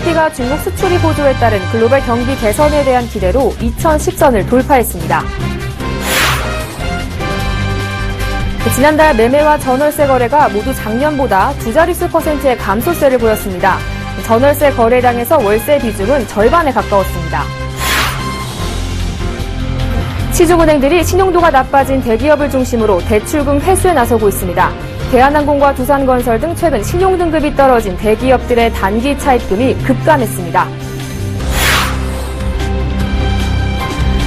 코스피가 중국 수출입 보조에 따른 글로벌 경기 개선에 대한 기대로 2010선을 돌파했습니다. 지난달 매매와 전월세 거래가 모두 작년보다 두 자릿수 %의 감소세를 보였습니다. 전월세 거래량에서 월세 비중은 절반에 가까웠습니다. 시중은행들이 신용도가 나빠진 대기업을 중심으로 대출금 회수에 나서고 있습니다. 대한항공과 두산건설 등 최근 신용등급이 떨어진 대기업들의 단기 차입금이 급감했습니다.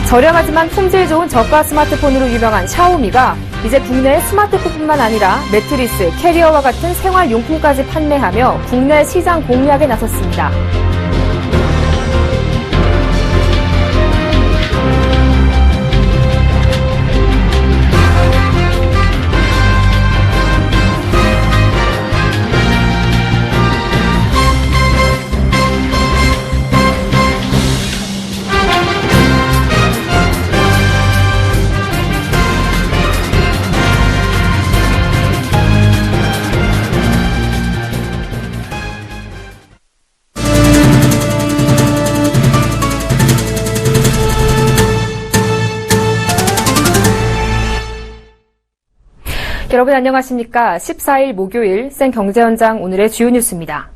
저렴하지만 품질 좋은 저가 스마트폰으로 유명한 샤오미가 이제 국내의 스마트폰뿐만 아니라 매트리스, 캐리어와 같은 생활용품까지 판매하며 국내 시장 공략에 나섰습니다. 여러분 안녕하십니까? 14일 목요일 생경제현장 오늘의 주요 뉴스입니다.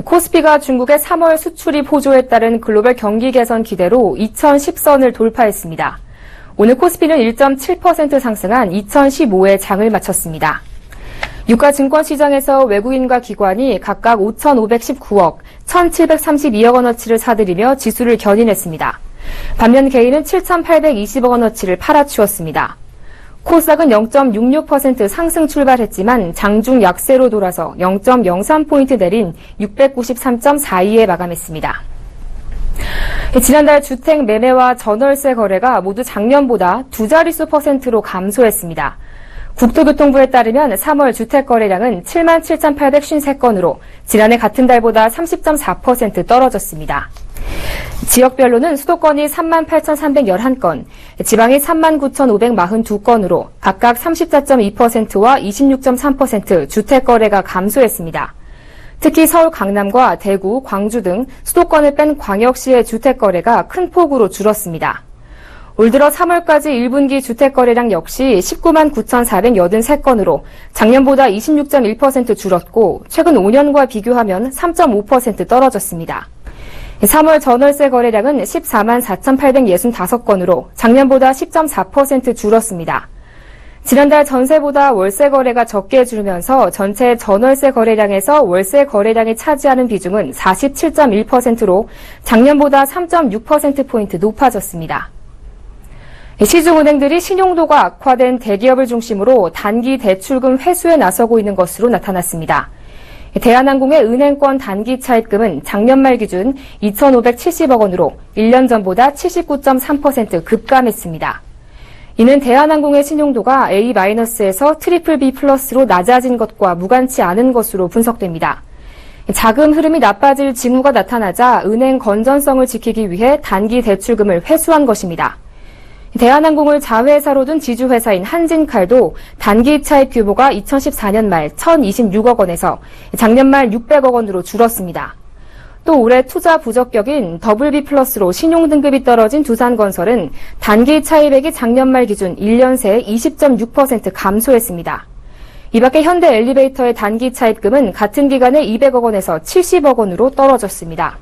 코스피가 중국의 3월 수출입 호조에 따른 글로벌 경기 개선 기대로 2010선을 돌파했습니다. 오늘 코스피는 1.7% 상승한 2015에 장을 마쳤습니다. 유가 증권 시장에서 외국인과 기관이 각각 5,519억, 1,732억 원어치를 사들이며 지수를 견인했습니다. 반면 개인은 7,820억 원어치를 팔아치웠습니다. 코스닥은 0.66% 상승 출발했지만 장중 약세로 돌아서 0.03포인트 내린 693.42에 마감했습니다. 지난달 주택 매매와 전월세 거래가 모두 작년보다 두 자릿수 %로 감소했습니다. 국토교통부에 따르면 3월 주택 거래량은 77,853건으로 지난해 같은 달보다 30.4% 떨어졌습니다. 지역별로는 수도권이 38,311건, 지방이 39,542건으로 각각 34.2%와 26.3% 주택 거래가 감소했습니다. 특히 서울, 강남과 대구, 광주 등 수도권을 뺀 광역시의 주택 거래가 큰 폭으로 줄었습니다. 올 들어 3월까지 1분기 주택 거래량 역시 19만 9,483건으로 작년보다 26.1% 줄었고 최근 5년과 비교하면 3.5% 떨어졌습니다. 3월 전월세 거래량은 14만 4,865건으로 작년보다 10.4% 줄었습니다. 지난달 전세보다 월세 거래가 적게 줄면서 전체 전월세 거래량에서 월세 거래량이 차지하는 비중은 47.1%로 작년보다 3.6%포인트 높아졌습니다. 시중은행들이 신용도가 악화된 대기업을 중심으로 단기 대출금 회수에 나서고 있는 것으로 나타났습니다. 대한항공의 은행권 단기 차입금은 작년 말 기준 2,570억 원으로 1년 전보다 79.3% 급감했습니다. 이는 대한항공의 신용도가 A-에서 BBB+로 낮아진 것과 무관치 않은 것으로 분석됩니다. 자금 흐름이 나빠질 징후가 나타나자 은행 건전성을 지키기 위해 단기 대출금을 회수한 것입니다. 대한항공을 자회사로 둔 지주회사인 한진칼도 단기 차입 규모가 2014년 말 1,026억 원에서 작년 말 600억 원으로 줄었습니다. 또 올해 투자 부적격인 BB+로 신용등급이 떨어진 두산건설은 단기 차입액이 작년 말 기준 1년 새 20.6% 감소했습니다. 이 밖에 현대엘리베이터의 단기 차입금은 같은 기간에 200억 원에서 70억 원으로 떨어졌습니다.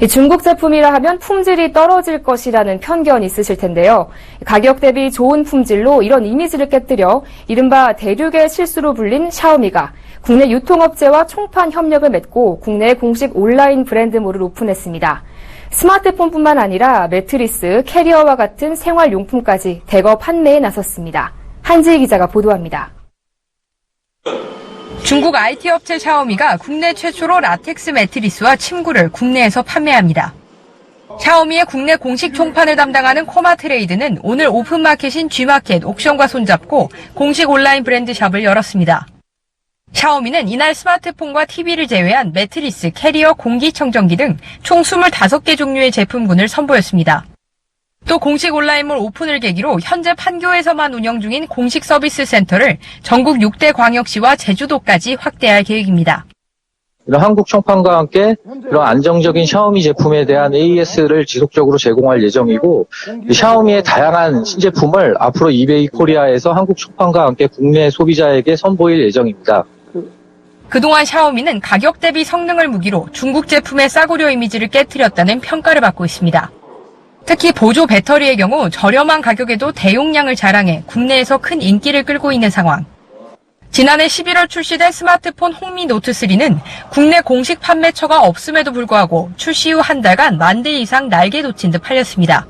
중국 제품이라 하면 품질이 떨어질 것이라는 편견이 있으실 텐데요. 가격 대비 좋은 품질로 이런 이미지를 깨뜨려 이른바 대륙의 실수로 불린 샤오미가 국내 유통업체와 총판 협력을 맺고 국내 공식 온라인 브랜드몰을 오픈했습니다. 스마트폰뿐만 아니라 매트리스, 캐리어와 같은 생활용품까지 대거 판매에 나섰습니다. 한지희 기자가 보도합니다. 중국 IT 업체 샤오미가 국내 최초로 라텍스 매트리스와 침구를 국내에서 판매합니다. 샤오미의 국내 공식 총판을 담당하는 코마트레이드는 오늘 오픈마켓인 G마켓 옥션과 손잡고 공식 온라인 브랜드샵을 열었습니다. 샤오미는 이날 스마트폰과 TV를 제외한 매트리스, 캐리어, 공기청정기 등 총 25개 종류의 제품군을 선보였습니다. 또 공식 온라인몰 오픈을 계기로 현재 판교에서만 운영 중인 공식 서비스 센터를 전국 6대 광역시와 제주도까지 확대할 계획입니다. 이런 한국 총판과 함께 그런 안정적인 샤오미 제품에 대한 AS를 지속적으로 제공할 예정이고, 샤오미의 다양한 신제품을 앞으로 이베이 코리아에서 한국 총판과 함께 국내 소비자에게 선보일 예정입니다. 그동안 샤오미는 가격 대비 성능을 무기로 중국 제품의 싸구려 이미지를 깨트렸다는 평가를 받고 있습니다. 특히 보조 배터리의 경우 저렴한 가격에도 대용량을 자랑해 국내에서 큰 인기를 끌고 있는 상황. 지난해 11월 출시된 스마트폰 홍미 노트3는 국내 공식 판매처가 없음에도 불구하고 출시 후 한 달간 10,000대 이상 날개 돋친 듯 팔렸습니다.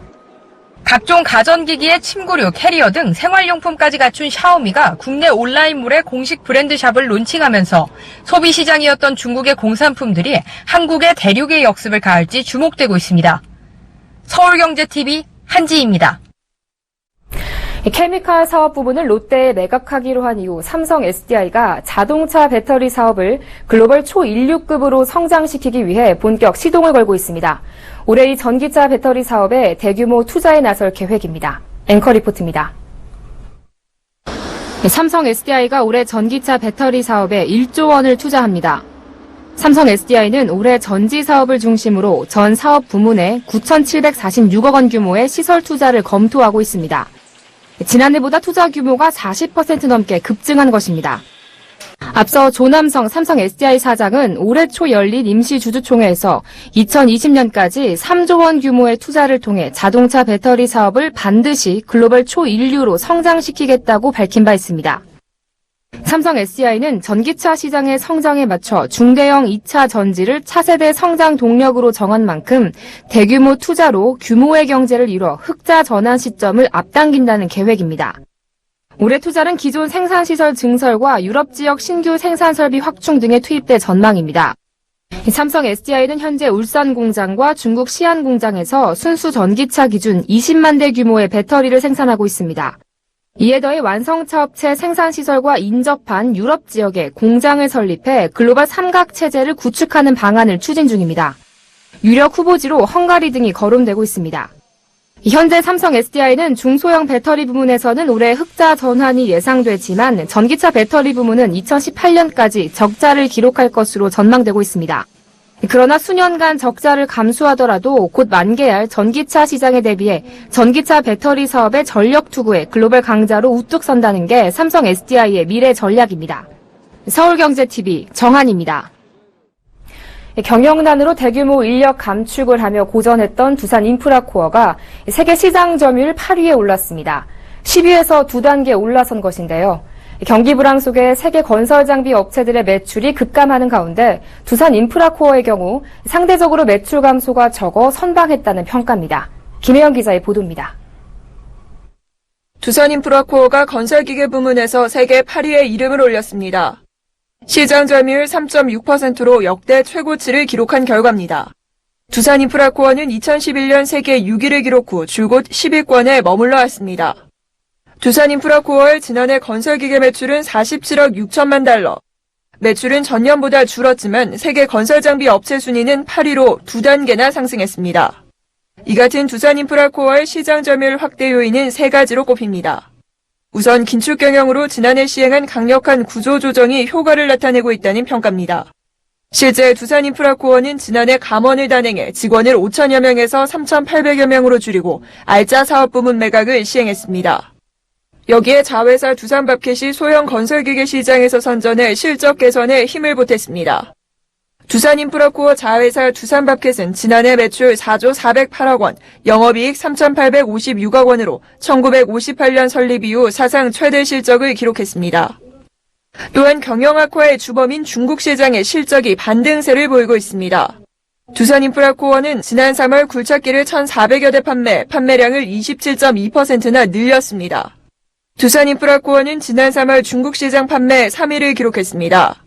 각종 가전기기에 침구류, 캐리어 등 생활용품까지 갖춘 샤오미가 국내 온라인몰에 공식 브랜드 샵을 론칭하면서 소비시장이었던 중국의 공산품들이 한국의 대륙의 역습을 가할지 주목되고 있습니다. 서울경제TV 한지희입니다. 케미칼 사업 부분을 롯데에 매각하기로 한 이후 삼성 SDI가 자동차 배터리 사업을 글로벌 초인류급으로 성장시키기 위해 본격 시동을 걸고 있습니다. 올해 이 전기차 배터리 사업에 대규모 투자에 나설 계획입니다. 앵커 리포트입니다. 삼성 SDI가 올해 전기차 배터리 사업에 1조 원을 투자합니다. 삼성 SDI는 올해 전지 사업을 중심으로 전 사업 부문에 9,746억 원 규모의 시설 투자를 검토하고 있습니다. 지난해보다 투자 규모가 40% 넘게 급증한 것입니다. 앞서 조남성 삼성 SDI 사장은 올해 초 열린 임시주주총회에서 2020년까지 3조 원 규모의 투자를 통해 자동차 배터리 사업을 반드시 글로벌 초인류로 성장시키겠다고 밝힌 바 있습니다. 삼성 SDI는 전기차 시장의 성장에 맞춰 중대형 2차 전지를 차세대 성장 동력으로 정한 만큼 대규모 투자로 규모의 경제를 이뤄 흑자 전환 시점을 앞당긴다는 계획입니다. 올해 투자는 기존 생산시설 증설과 유럽 지역 신규 생산 설비 확충 등에 투입될 전망입니다. 삼성 SDI는 현재 울산 공장과 중국 시안 공장에서 순수 전기차 기준 20만 대 규모의 배터리를 생산하고 있습니다. 이에 더해 완성차 업체 생산시설과 인접한 유럽 지역에 공장을 설립해 글로벌 삼각체제를 구축하는 방안을 추진 중입니다. 유력 후보지로 헝가리 등이 거론되고 있습니다. 현재 삼성 SDI는 중소형 배터리 부문에서는 올해 흑자 전환이 예상되지만 전기차 배터리 부문은 2018년까지 적자를 기록할 것으로 전망되고 있습니다. 그러나 수년간 적자를 감수하더라도 곧 만개할 전기차 시장에 대비해 전기차 배터리 사업의 전력 투구에 글로벌 강자로 우뚝 선다는 게 삼성 SDI의 미래 전략입니다. 서울경제TV 정한입니다. 경영난으로 대규모 인력 감축을 하며 고전했던 두산 인프라코어가 세계 시장 점유율 8위에 올랐습니다. 10위에서 2단계 올라선 것인데요. 경기 불황 속에 세계 건설 장비 업체들의 매출이 급감하는 가운데 두산 인프라코어의 경우 상대적으로 매출 감소가 적어 선방했다는 평가입니다. 김혜영 기자의 보도입니다. 두산 인프라코어가 건설기계 부문에서 세계 8위에 이름을 올렸습니다. 시장 점유율 3.6%로 역대 최고치를 기록한 결과입니다. 두산 인프라코어는 2011년 세계 6위를 기록 후 줄곧 10위권에 머물러 왔습니다. 두산 인프라코어의 지난해 건설기계 매출은 47억 6천만 달러. 매출은 전년보다 줄었지만 세계 건설장비 업체 순위는 8위로 2단계나 상승했습니다. 이 같은 두산 인프라코어의 시장 점유율 확대 요인은 3가지로 꼽힙니다. 우선 긴축 경영으로 지난해 시행한 강력한 구조 조정이 효과를 나타내고 있다는 평가입니다. 실제 두산 인프라코어는 지난해 감원을 단행해 직원을 5천여 명에서 3,800여 명으로 줄이고 알짜 사업 부문 매각을 시행했습니다. 여기에 자회사 두산밥켓이 소형 건설기계 시장에서 선전해 실적 개선에 힘을 보탰습니다. 두산 인프라코어 자회사 두산밥켓은 지난해 매출 4조 408억 원, 영업이익 3,856억 원으로 1958년 설립 이후 사상 최대 실적을 기록했습니다. 또한 경영 악화의 주범인 중국 시장의 실적이 반등세를 보이고 있습니다. 두산 인프라코어는 지난 3월 굴착기를 1,400여 대 판매량을 27.2%나 늘렸습니다. 두산 인프라코어는 지난 3월 중국 시장 판매 3위를 기록했습니다.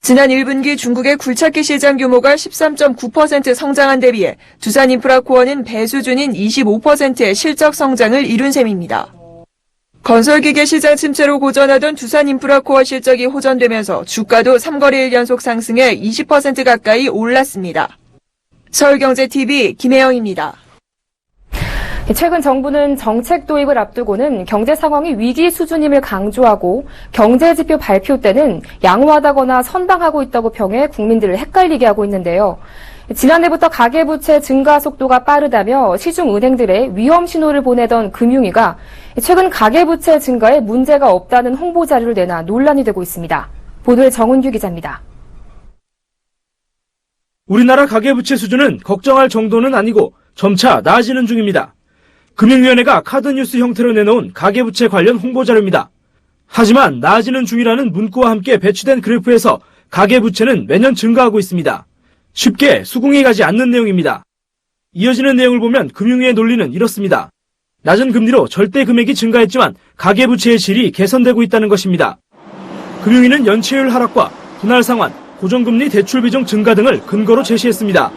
지난 1분기 중국의 굴착기 시장 규모가 13.9% 성장한 데 비해 두산 인프라코어는 배수준인 25%의 실적 성장을 이룬 셈입니다. 건설기계 시장 침체로 고전하던 두산 인프라코어 실적이 호전되면서 주가도 3거래일 연속 상승해 20% 가까이 올랐습니다. 서울경제TV 김혜영입니다. 최근 정부는 정책 도입을 앞두고는 경제 상황이 위기 수준임을 강조하고 경제 지표 발표 때는 양호하다거나 선방하고 있다고 평해 국민들을 헷갈리게 하고 있는데요. 지난해부터 가계부채 증가 속도가 빠르다며 시중은행들의 위험 신호를 보내던 금융위가 최근 가계부채 증가에 문제가 없다는 홍보 자료를 내놔 논란이 되고 있습니다. 보도에 정은규 기자입니다. 우리나라 가계부채 수준은 걱정할 정도는 아니고 점차 나아지는 중입니다. 금융위원회가 카드뉴스 형태로 내놓은 가계부채 관련 홍보자료입니다. 하지만 나아지는 중이라는 문구와 함께 배치된 그래프에서 가계부채는 매년 증가하고 있습니다. 쉽게 수긍이 가지 않는 내용입니다. 이어지는 내용을 보면 금융위의 논리는 이렇습니다. 낮은 금리로 절대 금액이 증가했지만 가계부채의 질이 개선되고 있다는 것입니다. 금융위는 연체율 하락과 분할 상환, 고정금리 대출 비중 증가 등을 근거로 제시했습니다.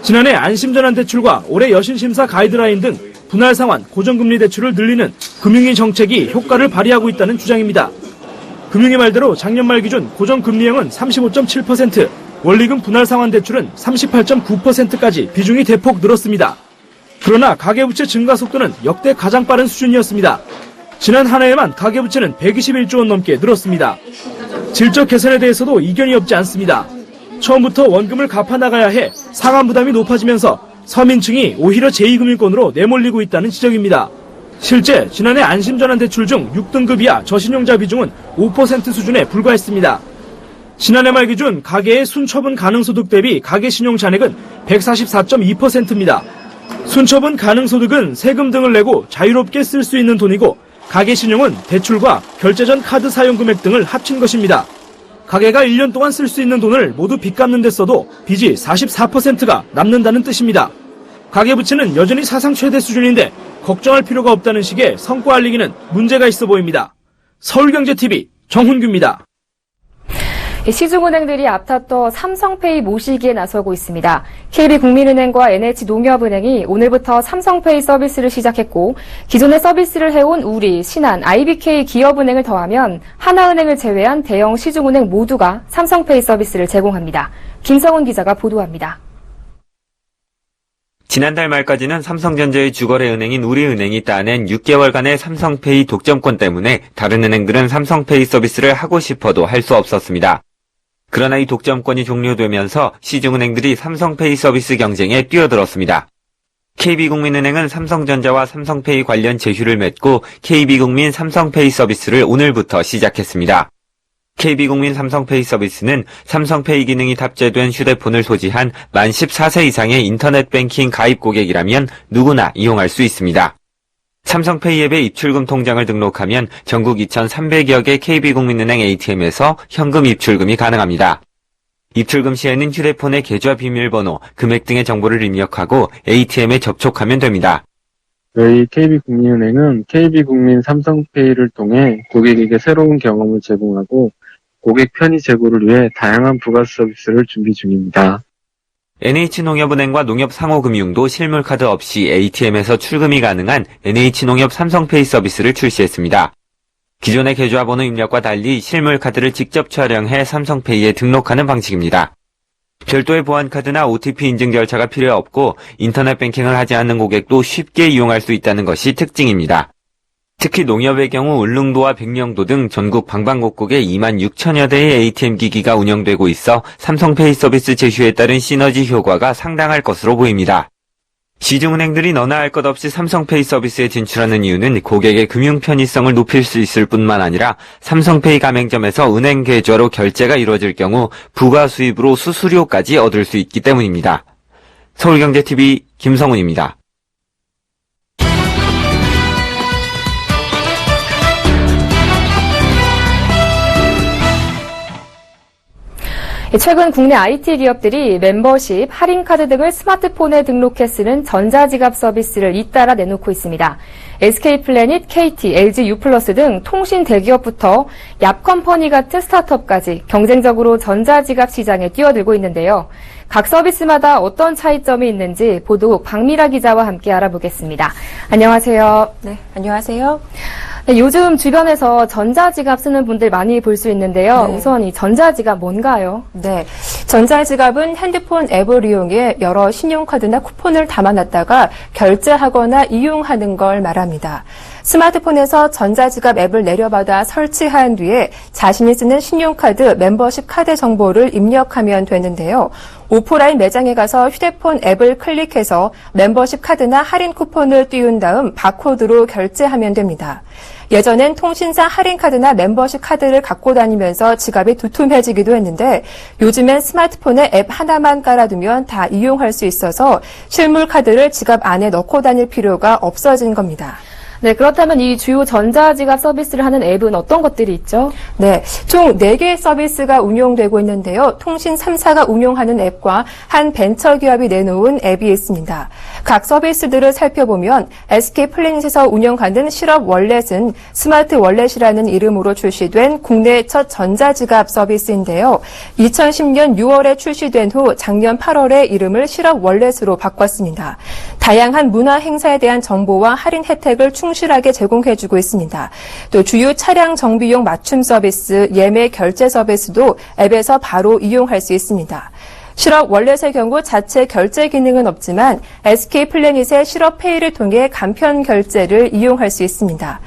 지난해 안심전환 대출과 올해 여신심사 가이드라인 등 분할 상환, 고정금리 대출을 늘리는 금융위 정책이 효과를 발휘하고 있다는 주장입니다. 금융위 말대로 작년 말 기준 고정금리형은 35.7%, 원리금 분할 상환 대출은 38.9%까지 비중이 대폭 늘었습니다. 그러나 가계부채 증가 속도는 역대 가장 빠른 수준이었습니다. 지난 한 해에만 가계부채는 121조 원 넘게 늘었습니다. 질적 개선에 대해서도 이견이 없지 않습니다. 처음부터 원금을 갚아나가야 해 상환 부담이 높아지면서 서민층이 오히려 제2금융권으로 내몰리고 있다는 지적입니다. 실제 지난해 안심전환 대출 중 6등급 이하 저신용자 비중은 5% 수준에 불과했습니다. 지난해 말 기준 가계의 순처분 가능소득 대비 가계신용 잔액은 144.2%입니다. 순처분 가능소득은 세금 등을 내고 자유롭게 쓸 수 있는 돈이고 가계신용은 대출과 결제 전 카드 사용 금액 등을 합친 것입니다. 가계가 1년 동안 쓸 수 있는 돈을 모두 빚 갚는 데 써도 빚이 44%가 남는다는 뜻입니다. 가계부채는 여전히 사상 최대 수준인데 걱정할 필요가 없다는 식의 성과 알리기는 문제가 있어 보입니다. 서울경제TV 정훈규입니다. 시중은행들이 앞다퉈 삼성페이 모시기에 나서고 있습니다. KB국민은행과 NH농협은행이 오늘부터 삼성페이 서비스를 시작했고 기존에 서비스를 해온 우리, 신한, IBK 기업은행을 더하면 하나은행을 제외한 대형 시중은행 모두가 삼성페이 서비스를 제공합니다. 김성훈 기자가 보도합니다. 지난달 말까지는 삼성전자의 주거래 은행인 우리은행이 따낸 6개월간의 삼성페이 독점권 때문에 다른 은행들은 삼성페이 서비스를 하고 싶어도 할 수 없었습니다. 그러나 이 독점권이 종료되면서 시중은행들이 삼성페이 서비스 경쟁에 뛰어들었습니다. KB국민은행은 삼성전자와 삼성페이 관련 제휴를 맺고 KB국민 삼성페이 서비스를 오늘부터 시작했습니다. KB국민 삼성페이 서비스는 삼성페이 기능이 탑재된 휴대폰을 소지한 만 14세 이상의 인터넷 뱅킹 가입 고객이라면 누구나 이용할 수 있습니다. 삼성페이 앱에 입출금 통장을 등록하면 전국 2,300여 개 KB국민은행 ATM에서 현금 입출금이 가능합니다. 입출금 시에는 휴대폰의 계좌 비밀번호, 금액 등의 정보를 입력하고 ATM에 접촉하면 됩니다. 저희 KB국민은행은 KB국민 삼성페이를 통해 고객에게 새로운 경험을 제공하고 고객 편의 제고를 위해 다양한 부가 서비스를 준비 중입니다. NH농협은행과 농협상호금융도 실물카드 없이 ATM에서 출금이 가능한 NH농협 삼성페이 서비스를 출시했습니다. 기존의 계좌번호 입력과 달리 실물카드를 직접 촬영해 삼성페이에 등록하는 방식입니다. 별도의 보안카드나 OTP 인증 절차가 필요 없고 인터넷 뱅킹을 하지 않는 고객도 쉽게 이용할 수 있다는 것이 특징입니다. 특히 농협의 경우 울릉도와 백령도 등 전국 방방곡곡에 2만 6천여 대의 ATM 기기가 운영되고 있어 삼성페이 서비스 제휴에 따른 시너지 효과가 상당할 것으로 보입니다. 시중은행들이 너나 할 것 없이 삼성페이 서비스에 진출하는 이유는 고객의 금융 편의성을 높일 수 있을 뿐만 아니라 삼성페이 가맹점에서 은행 계좌로 결제가 이루어질 경우 부가 수입으로 수수료까지 얻을 수 있기 때문입니다. 서울경제TV 김성훈입니다. 최근 국내 IT 기업들이 멤버십, 할인카드 등을 스마트폰에 등록해 쓰는 전자지갑 서비스를 잇따라 내놓고 있습니다. SK플래닛, KT, LG U+, 등 통신 대기업부터 얍컴퍼니 같은 스타트업까지 경쟁적으로 전자지갑 시장에 뛰어들고 있는데요. 각 서비스마다 어떤 차이점이 있는지 보도국 박미라 기자와 함께 알아보겠습니다. 안녕하세요. 네, 안녕하세요. 네, 요즘 주변에서 전자지갑 쓰는 분들 많이 볼 수 있는데요. 네. 우선 이 전자지갑 뭔가요? 네, 전자지갑은 핸드폰 앱을 이용해 여러 신용카드나 쿠폰을 담아놨다가 결제하거나 이용하는 걸 말합니다. 스마트폰에서 전자지갑 앱을 내려받아 설치한 뒤에 자신이 쓰는 신용카드 멤버십 카드 정보를 입력하면 되는데요. 오프라인 매장에 가서 휴대폰 앱을 클릭해서 멤버십 카드나 할인 쿠폰을 띄운 다음 바코드로 결제하면 됩니다. 예전엔 통신사 할인카드나 멤버십 카드를 갖고 다니면서 지갑이 두툼해지기도 했는데 요즘엔 스마트폰에 앱 하나만 깔아두면 다 이용할 수 있어서 실물 카드를 지갑 안에 넣고 다닐 필요가 없어진 겁니다. 네, 그렇다면 이 주요 전자지갑 서비스를 하는 앱은 어떤 것들이 있죠? 네, 총 4개의 서비스가 운용되고 있는데요. 통신 3사가 운용하는 앱과 한 벤처기업이 내놓은 앱이 있습니다. 각 서비스들을 살펴보면 SK플래닛에서 운영하는 실업 월렛은 스마트 월렛이라는 이름으로 출시된 국내 첫 전자지갑 서비스인데요. 2010년 6월에 출시된 후 작년 8월에 이름을 실업 월렛으로 바꿨습니다. 다양한 문화 행사에 대한 정보와 할인 혜택을 충실하게 제공해주고 있습니다. 또 주요 차량 정비용 맞춤 서비스, 예매 결제 서비스도 앱에서 바로 이용할 수 있습니다. 실업 월렛의 경우 자체 결제 기능은 없지만 SK플래닛의 실업페이를 통해 간편 결제를 이용할 수 있습니다.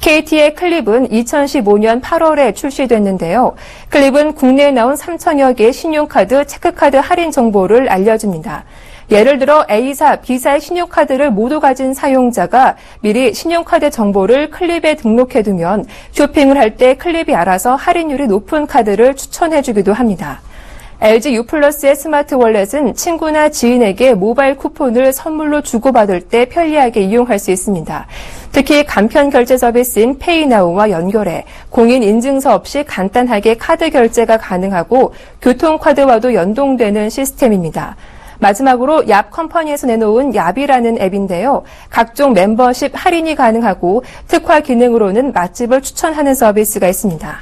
KT의 클립은 2015년 8월에 출시됐는데요. 클립은 국내에 나온 3천여 개의 신용카드, 체크카드 할인 정보를 알려줍니다. 예를 들어 A사, B사의 신용카드를 모두 가진 사용자가 미리 신용카드 정보를 클립에 등록해두면 쇼핑을 할 때 클립이 알아서 할인율이 높은 카드를 추천해주기도 합니다. LG U+의 스마트 월렛은 친구나 지인에게 모바일 쿠폰을 선물로 주고받을 때 편리하게 이용할 수 있습니다. 특히 간편 결제 서비스인 페이나우와 연결해 공인 인증서 없이 간단하게 카드 결제가 가능하고 교통카드와도 연동되는 시스템입니다. 마지막으로 얍 컴퍼니에서 내놓은 얍이라는 앱인데요. 각종 멤버십 할인이 가능하고 특화 기능으로는 맛집을 추천하는 서비스가 있습니다.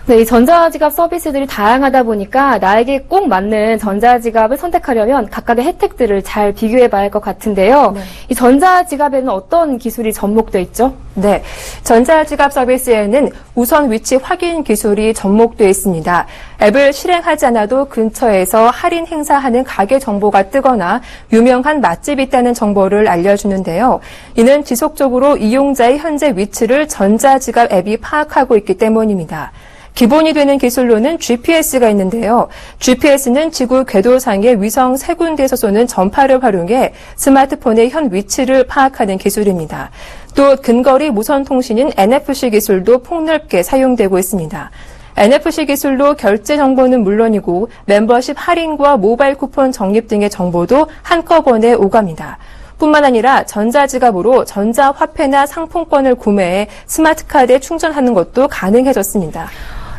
네, 이 전자지갑 서비스들이 다양하다 보니까 나에게 꼭 맞는 전자지갑을 선택하려면 각각의 혜택들을 잘 비교해봐야 할 것 같은데요. 네. 이 전자지갑에는 어떤 기술이 접목돼 있죠? 네, 전자지갑 서비스에는 우선 위치 확인 기술이 접목되어 있습니다. 앱을 실행하지 않아도 근처에서 할인 행사하는 가게 정보가 뜨거나 유명한 맛집이 있다는 정보를 알려주는데요. 이는 지속적으로 이용자의 현재 위치를 전자지갑 앱이 파악하고 있기 때문입니다. 기본이 되는 기술로는 GPS가 있는데요. GPS는 지구 궤도상의 위성 3군데에서 쏘는 전파를 활용해 스마트폰의 현 위치를 파악하는 기술입니다. 또 근거리 무선 통신인 NFC 기술도 폭넓게 사용되고 있습니다. NFC 기술로 결제 정보는 물론이고 멤버십 할인과 모바일 쿠폰 적립 등의 정보도 한꺼번에 오갑니다. 뿐만 아니라 전자지갑으로 전자화폐나 상품권을 구매해 스마트카드에 충전하는 것도 가능해졌습니다.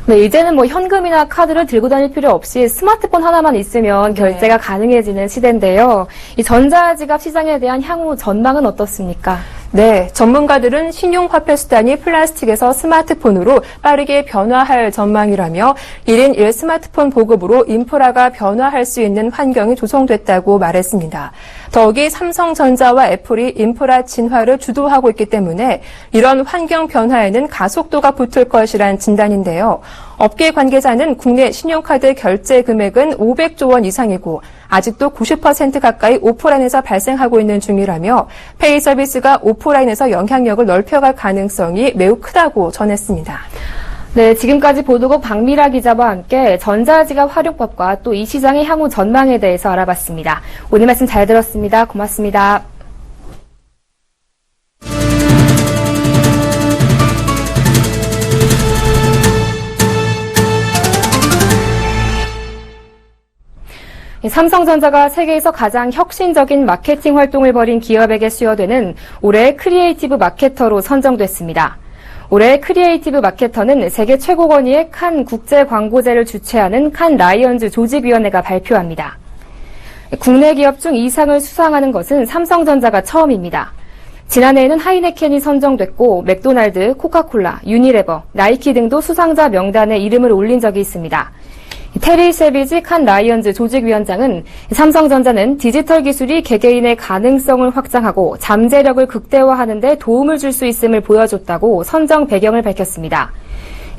네, 이제는 현금이나 카드를 들고 다닐 필요 없이 스마트폰 하나만 있으면 결제가 가능해지는 시대인데요. 이 전자지갑 시장에 대한 향후 전망은 어떻습니까? 네, 전문가들은 신용화폐 수단이 플라스틱에서 스마트폰으로 빠르게 변화할 전망이라며 1인 1 스마트폰 보급으로 인프라가 변화할 수 있는 환경이 조성됐다고 말했습니다. 더욱이 삼성전자와 애플이 인프라 진화를 주도하고 있기 때문에 이런 환경 변화에는 가속도가 붙을 것이란 진단인데요. 업계 관계자는 국내 신용카드 결제 금액은 500조 원 이상이고 아직도 90% 가까이 오프라인에서 발생하고 있는 중이라며 페이 서비스가 오프라인에서 영향력을 넓혀갈 가능성이 매우 크다고 전했습니다. 네, 지금까지 보도국 박미라 기자와 함께 전자지갑 활용법과 또 이 시장의 향후 전망에 대해서 알아봤습니다. 오늘 말씀 잘 들었습니다. 고맙습니다. 삼성전자가 세계에서 가장 혁신적인 마케팅 활동을 벌인 기업에게 수여되는 올해의 크리에이티브 마케터로 선정됐습니다. 올해의 크리에이티브 마케터는 세계 최고 권위의 칸 국제광고제를 주최하는 칸 라이언즈 조직위원회가 발표합니다. 국내 기업 중 이 상을 수상하는 것은 삼성전자가 처음입니다. 지난해에는 하이네켄이 선정됐고 맥도날드, 코카콜라, 유니레버, 나이키 등도 수상자 명단에 이름을 올린 적이 있습니다. 테리 세비지 칸 라이언즈 조직위원장은 삼성전자는 디지털 기술이 개개인의 가능성을 확장하고 잠재력을 극대화하는 데 도움을 줄 수 있음을 보여줬다고 선정 배경을 밝혔습니다.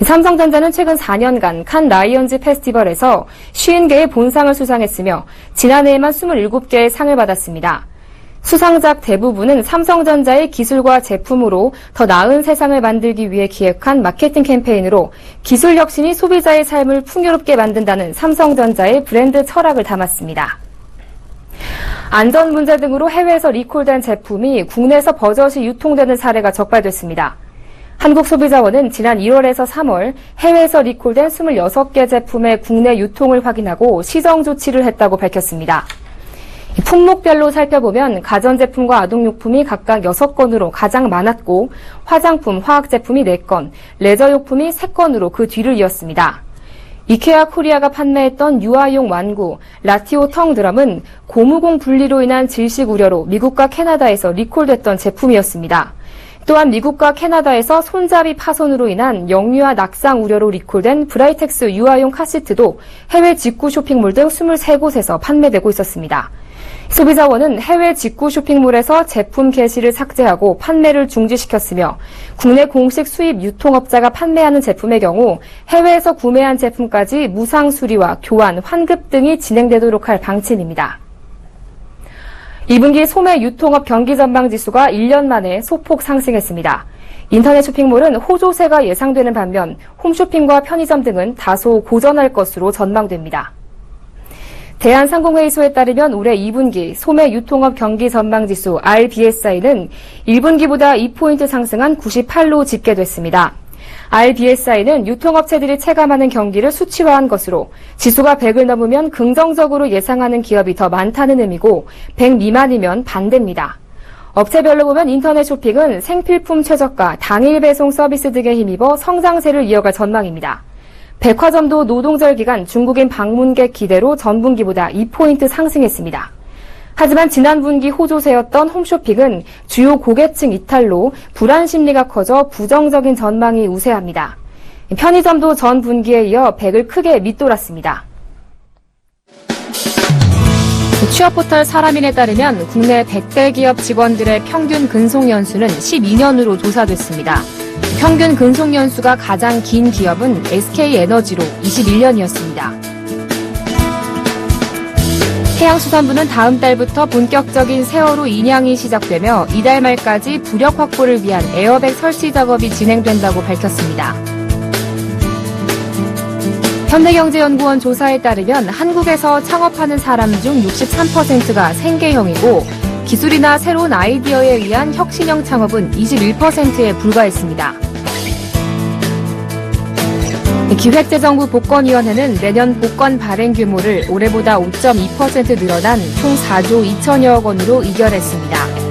삼성전자는 최근 4년간 칸 라이언즈 페스티벌에서 50개의 본상을 수상했으며 지난해에만 27개의 상을 받았습니다. 수상작 대부분은 삼성전자의 기술과 제품으로 더 나은 세상을 만들기 위해 기획한 마케팅 캠페인으로 기술 혁신이 소비자의 삶을 풍요롭게 만든다는 삼성전자의 브랜드 철학을 담았습니다. 안전 문제 등으로 해외에서 리콜된 제품이 국내에서 버젓이 유통되는 사례가 적발됐습니다. 한국소비자원은 지난 1월에서 3월 해외에서 리콜된 26개 제품의 국내 유통을 확인하고 시정 조치를 했다고 밝혔습니다. 품목별로 살펴보면 가전제품과 아동용품이 각각 6건으로 가장 많았고 화장품, 화학제품이 4건, 레저용품이 3건으로 그 뒤를 이었습니다. 이케아 코리아가 판매했던 유아용 완구, 라티오 텅 드럼은 고무공 분리로 인한 질식 우려로 미국과 캐나다에서 리콜됐던 제품이었습니다. 또한 미국과 캐나다에서 손잡이 파손으로 인한 영유아 낙상 우려로 리콜된 브라이텍스 유아용 카시트도 해외 직구 쇼핑몰 등 23곳에서 판매되고 있었습니다. 소비자원은 해외 직구 쇼핑몰에서 제품 게시를 삭제하고 판매를 중지시켰으며 국내 공식 수입 유통업자가 판매하는 제품의 경우 해외에서 구매한 제품까지 무상 수리와 교환, 환급 등이 진행되도록 할 방침입니다. 2분기 소매 유통업 경기 전망 지수가 1년 만에 소폭 상승했습니다. 인터넷 쇼핑몰은 호조세가 예상되는 반면 홈쇼핑과 편의점 등은 다소 고전할 것으로 전망됩니다. 대한상공회의소에 따르면 올해 2분기 소매 유통업 경기 전망지수 RBSI는 1분기보다 2포인트 상승한 98로 집계됐습니다. RBSI는 유통업체들이 체감하는 경기를 수치화한 것으로 지수가 100을 넘으면 긍정적으로 예상하는 기업이 더 많다는 의미고 100 미만이면 반대입니다. 업체별로 보면 인터넷 쇼핑은 생필품 최저가, 당일 배송 서비스 등에 힘입어 성장세를 이어갈 전망입니다. 백화점도 노동절 기간 중국인 방문객 기대로 전분기보다 2포인트 상승했습니다. 하지만 지난 분기 호조세였던 홈쇼핑은 주요 고객층 이탈로 불안 심리가 커져 부정적인 전망이 우세합니다. 편의점도 전 분기에 이어 100을 크게 밑돌았습니다. 취업포털 사람인에 따르면 국내 100대 기업 직원들의 평균 근속 연수는 12년으로 조사됐습니다. 평균 근속 연수가 가장 긴 기업은 SK에너지로 21년이었습니다. 해양수산부는 다음 달부터 본격적인 세월호 인양이 시작되며 이달 말까지 부력 확보를 위한 에어백 설치 작업이 진행된다고 밝혔습니다. 현대경제연구원 조사에 따르면 한국에서 창업하는 사람 중 63%가 생계형이고 기술이나 새로운 아이디어에 의한 혁신형 창업은 21%에 불과했습니다. 기획재정부 복권위원회는 내년 복권 발행 규모를 올해보다 5.2% 늘어난 총 4조 2천여억 원으로 의결했습니다.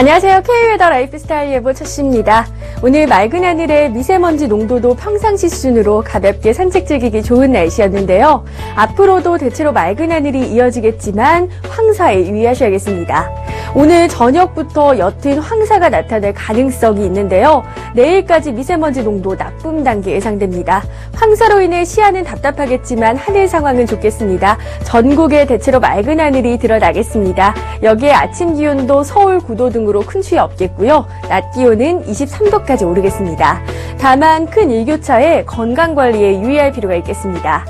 안녕하세요. K웨더 라이프스타일 예보 첫씨입니다. 오늘 맑은 하늘에 미세먼지 농도도 평상시 수준으로 가볍게 산책 즐기기 좋은 날씨였는데요. 앞으로도 대체로 맑은 하늘이 이어지겠지만 황사에 유의하셔야겠습니다. 오늘 저녁부터 옅은 황사가 나타날 가능성이 있는데요. 내일까지 미세먼지 농도 나쁨 단계 예상됩니다. 황사로 인해 시야는 답답하겠지만 하늘 상황은 좋겠습니다. 전국에 대체로 맑은 하늘이 드러나겠습니다. 여기에 아침 기온도 서울 9도 등으로 큰 추위 없겠고요. 낮 기온은 23도까지 오르겠습니다. 다만 큰 일교차에 건강관리에 유의할 필요가 있겠습니다.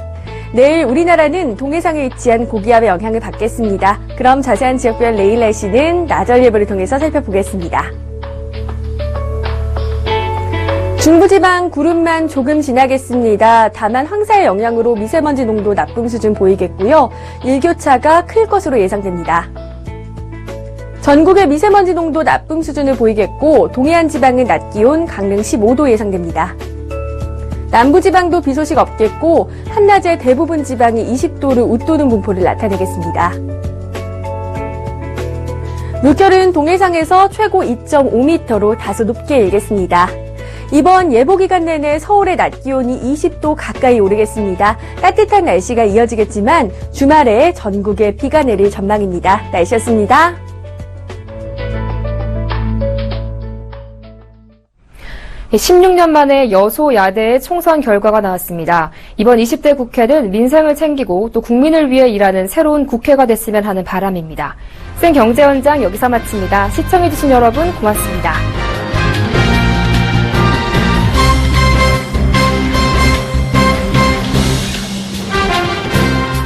내일 우리나라는 동해상에 위치한 고기압의 영향을 받겠습니다. 그럼 자세한 지역별 내일 날씨는 나절 예보를 통해서 살펴보겠습니다. 중부지방 구름만 조금 지나겠습니다. 다만 황사의 영향으로 미세먼지 농도 나쁨 수준 보이겠고요. 일교차가 클 것으로 예상됩니다. 전국의 미세먼지 농도 나쁨 수준을 보이겠고 동해안 지방은 낮 기온 강릉 15도 예상됩니다. 남부지방도 비 소식 없겠고 한낮에 대부분 지방이 20도를 웃도는 분포를 나타내겠습니다. 물결은 동해상에서 최고 2.5m로 다소 높게 일겠습니다. 이번 예보 기간 내내 서울의 낮 기온이 20도 가까이 오르겠습니다. 따뜻한 날씨가 이어지겠지만 주말에 전국에 비가 내릴 전망입니다. 날씨였습니다. 예, 16년 만에 여소야대의 총선 결과가 나왔습니다. 이번 20대 국회는 민생을 챙기고 또 국민을 위해 일하는 새로운 국회가 됐으면 하는 바람입니다. 생경제 현장 여기서 마칩니다. 시청해주신 여러분 고맙습니다.